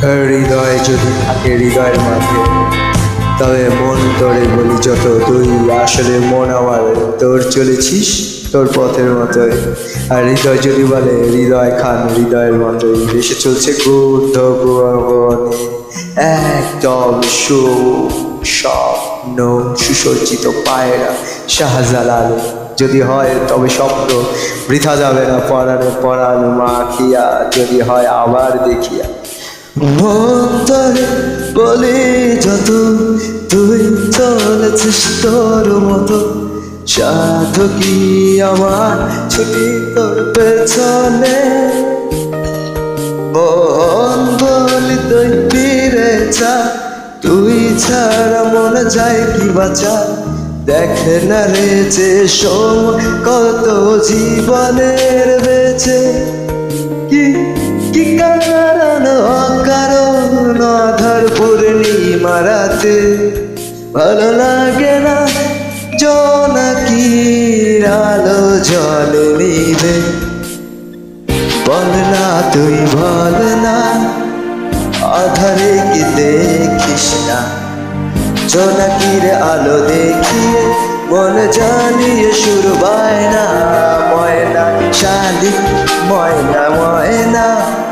হৃদয় যদি থাকে হৃদয়ের মাঝে, তবে মন তোরে বলি যত, তুই আসলে মন আমার, তোর চলেছিস তোর পথের মতোই। আর হৃদয় যদি বলে হৃদয় খান হৃদয়ের মতোই, ভেসে চলছে গুদ্ধ ভুবনে একদম স্বপ্ন সুসজ্জিত পায়রা শাহজালাল। যদি হয় তবে স্বপ্ন বৃথা যাবে না, পরাণে পরাণ মাখিয়া যদি হয় আবার দেখিয়া। মন তোরে বলি যত, তুই চলেছিস তোর মতো, সাধু কি আমার ছুটি তোর পেছনে। মন বলি তুই ফিরে যা, তুই ছাড়া মনে যায় কি বাঁচা। দেখ না রে যে সময় কত জীবনের বেঁচে, কি কি কারণ অকারণ আধার পূর্ণিমা রাতে ভালো লাগে না জোনাকির আলো জলে নিবে। বল না তুই বল না, আধারে কি দেখিস না, জোনাকির আলো দেখিয়ে মন জ্বালিয়ে সুর বায়না। ময়না শালিক ময়না ময়না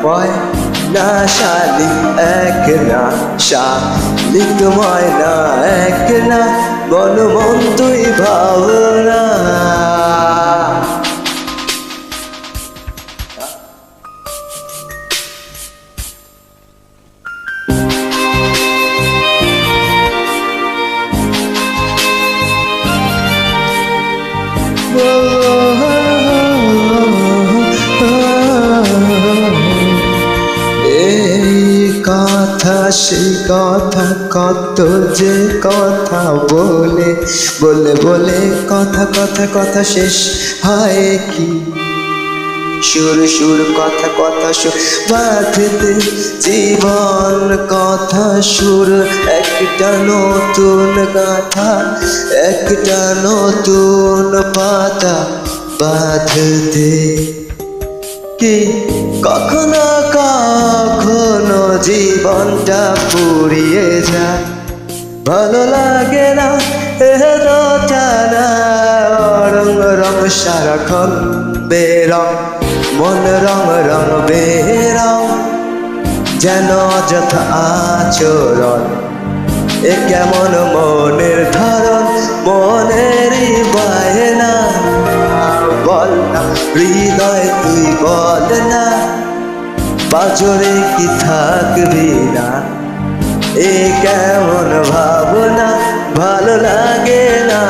ময়না শালিক এক না, শালিক ময়না এক না, মন মন তুই ভাবনা। এই কথা সেই কথা, কত যে কথা বলে বলে বলে কথা কথা কথা শেষ হয় কি। সুর সুর কথা কথা সুর বাঁধতে জীবন কথা সুর, একটা নতুন গাথা একটা নতুন পাতা বাঁধতে। কি কখনো কখনো জীবনটা পুড়িয়ে যায়, ভালো লাগে না এতটা না। রং রং সারাক্ষণ বেরং, মন রং রং বেরং, যেন অযথা আচরণ। এ কেমন মনের ধরন, মনেরই বায়না। বল না হৃদয় তুই বল না, পাজরে কি থাকবি না। এ কেমন ভাবনা ভালো লাগে না।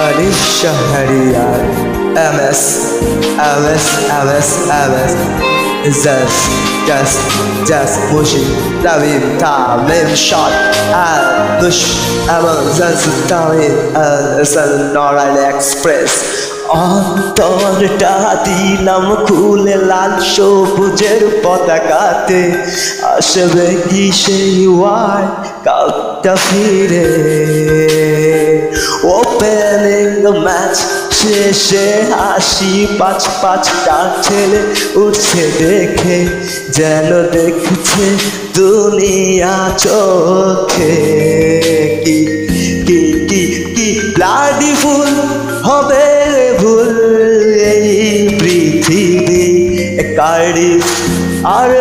Arif Shahriyar MS MS MS MS just pushing Davim Tamim shot and push Amal just Tamim Noral Express অন্তরটা দিলাম খুলে লাল সবুজের পতাকাতে, আসবে কি সেই ওয়ার্ল্ড কাপটা ফিরে। ওপেনিং দ্য ম্যাচ শেষে হাসি পাঁচ পাঁচটা ছেলে উঠছে দেখে, যেন দেখছে দুনিয়া চোখে। কি কি কি কি ব্লাডি ফুল হবে ভুল এই পৃথিবী কার্ডিফ আর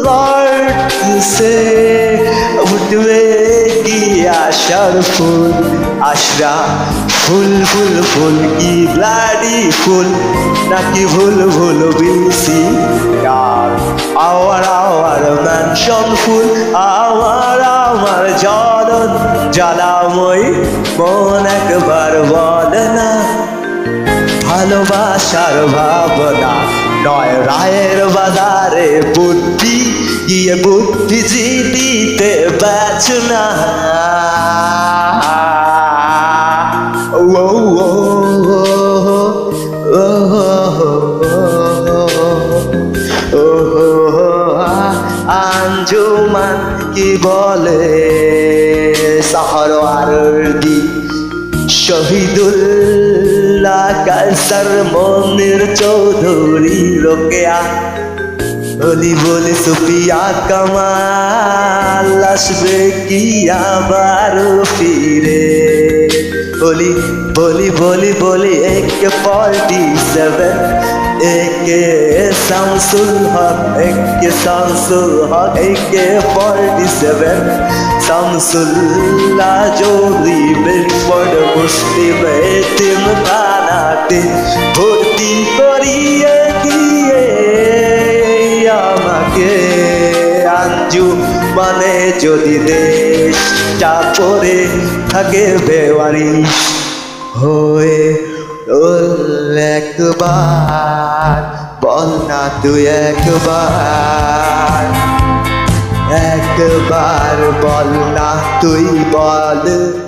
লর্ডসে উঠবে কি আশার ফুল। আশরা ফুল ফুল ফুল কি ব্লাডি ফুল, নাকি ভুল ভুল BC R our our mansion ফুল। আমার আমার জলন জ্বালাময় মন একবার বল না, ভালোবাসার ভাবনা নয় রায়ের বাজারে বুদ্ধি, গিয়ে বুদ্ধি জিতিতে বেচ না। সাহরওয়ার্দী শহীদুল্লাহ কায়সার মনির চৌধুরী রোকেয়া বলি বলি সুফিয়া কামাল আসবে কি আবার ফিরে বলি বলি বলি বলি একে 47 একে শামসুল হক একে শামসুল হক একে 47 শামসুল্লাহ জোরি বেলফোর্ড মুসলিম এতিম খানাতে ভর্তি করিয়ে দিয়ে আমাকে আঞ্জু মানে যদি দেশটা পড়ে থাকে বেওয়ারিশ হয়ে একবার বল না তুই একবার বল না তুই বল